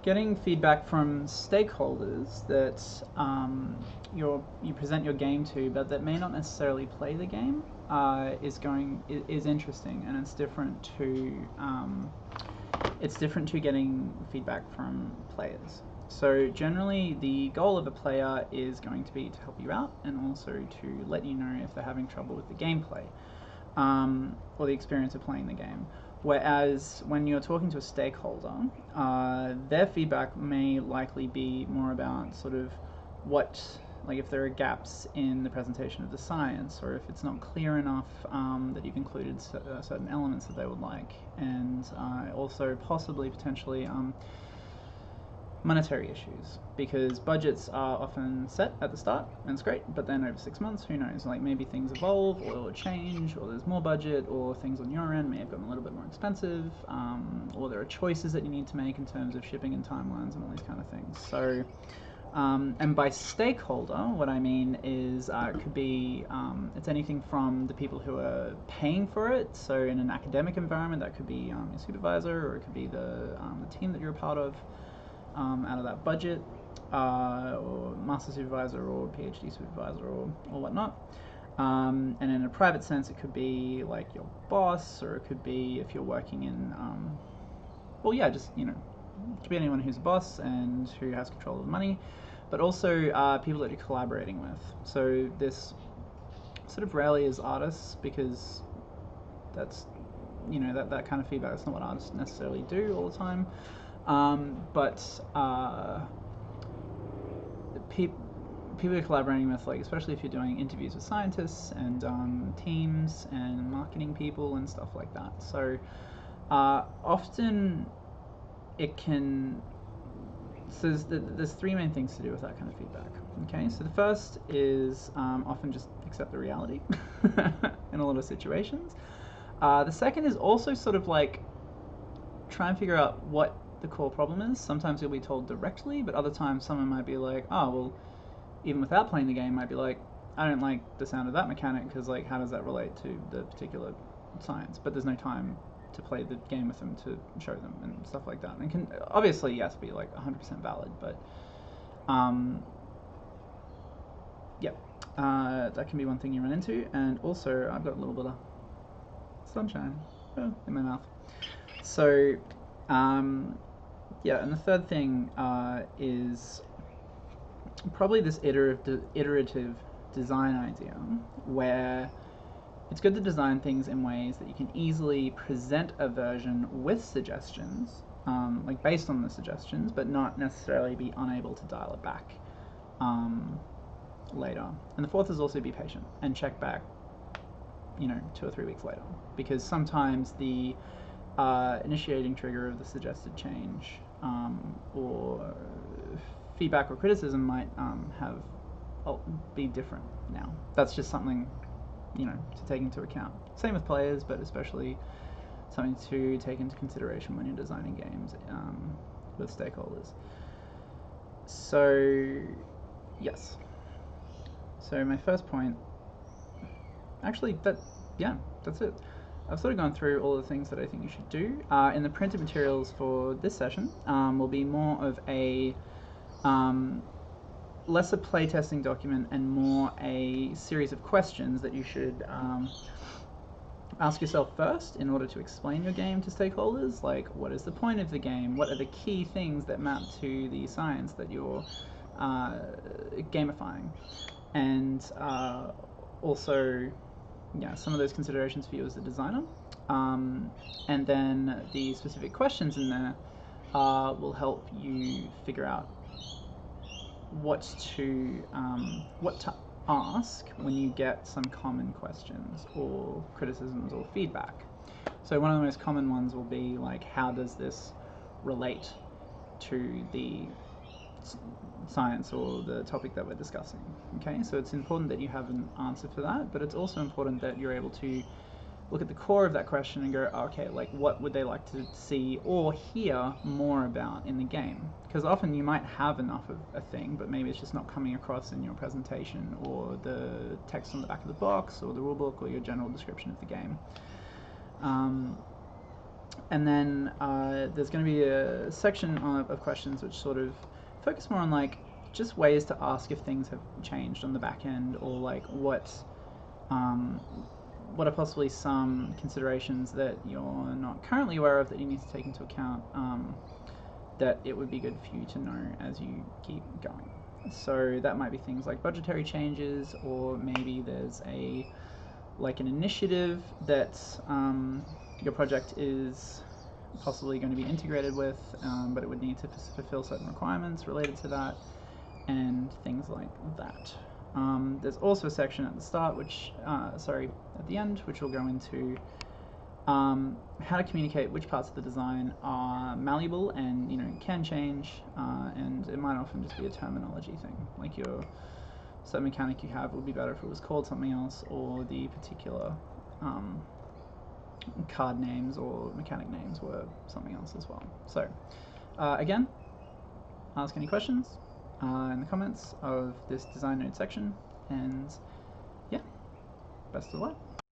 getting feedback from stakeholders that you present your game to, but that may not necessarily play the game, is interesting, and it's different to getting feedback from players. So generally, the goal of a player is going to be to help you out and also to let you know if they're having trouble with the gameplay, or the experience of playing the game. Whereas when you're talking to a stakeholder, their feedback may likely be more about sort of like if there are gaps in the presentation of the science, or if it's not clear enough that you've included certain elements that they would like, and also possibly potentially monetary issues, because budgets are often set at the start and it's great, but then over 6 months, who knows, like maybe things evolve or change, or there's more budget, or things on your end may have gotten a little bit more expensive, or there are choices that you need to make in terms of shipping and timelines and all these kind of things. So and by stakeholder, what I mean is it could be, it's anything from the people who are paying for it. So in an academic environment, that could be your supervisor, or it could be the team that you're a part of, out of that budget, or master supervisor or PhD supervisor or whatnot. And in a private sense, it could be like your boss, or it could be if you're working in, just, it could be anyone who's a boss and who has control of the money, but also people that you're collaborating with. So this sort of rarely is artists, because that's, that kind of feedback, that's not what artists necessarily do all the time. But people you're collaborating with, like especially if you're doing interviews with scientists and teams and marketing people and stuff like that. So often it can. So there's three main things to do with that kind of feedback. Okay, so the first is often just accept the reality in a lot of situations. The second is also sort of like try and figure out what the core problem is. Sometimes you'll be told directly, but other times someone might be like, oh, well, even without playing the game, might be like, I don't like the sound of that mechanic, because like, how does that relate to the particular science? But there's no time to play the game with them to show them and stuff like that. And can obviously, yes, be like 100% valid, but that can be one thing you run into. And also, I've got a little bit of sunshine in my mouth. So and the third thing is probably this iterative design idea, where it's good to design things in ways that you can easily present a version with suggestions, like based on the suggestions, but not necessarily be unable to dial it back later. And the fourth is also be patient and check back, 2 or 3 weeks later, because sometimes the initiating trigger of the suggested change or feedback or criticism might be different now. That's just something to take into account. Same with players, but especially something to take into consideration when you're designing games with stakeholders. So yes. So my first point, actually, that's it. I've sort of gone through all the things that I think you should do. In the printed materials for this session will be more of a less a playtesting document and more a series of questions that you should ask yourself first in order to explain your game to stakeholders. Like, what is the point of the game? What are the key things that map to the science that you're gamifying? And also, some of those considerations for you as a designer. And then the specific questions in there will help you figure out what to ask when you get some common questions or criticisms or feedback. So one of the most common ones will be like, how does this relate to the science or the topic that we're discussing? Okay, so it's important that you have an answer for that, but it's also important that you're able to look at the core of that question and go, okay, like what would they like to see or hear more about in the game? Because often you might have enough of a thing, but maybe it's just not coming across in your presentation or the text on the back of the box or the rulebook or your general description of the game. And then there's going to be a section of questions which sort of focus more on like just ways to ask if things have changed on the back end, or like what are possibly some considerations that you're not currently aware of that you need to take into account, that it would be good for you to know as you keep going. So that might be things like budgetary changes, or maybe there's an initiative that your project is possibly going to be integrated with, but it would need to fulfill certain requirements related to that, and things like that. There's also a section at the start, at the end, which will go into how to communicate which parts of the design are malleable and can change, and it might often just be a terminology thing, like your certain mechanic you have would be better if it was called something else, or the particular card names or mechanic names were something else as well. So again, ask any questions in the comments of this design note section, and yeah, best of luck.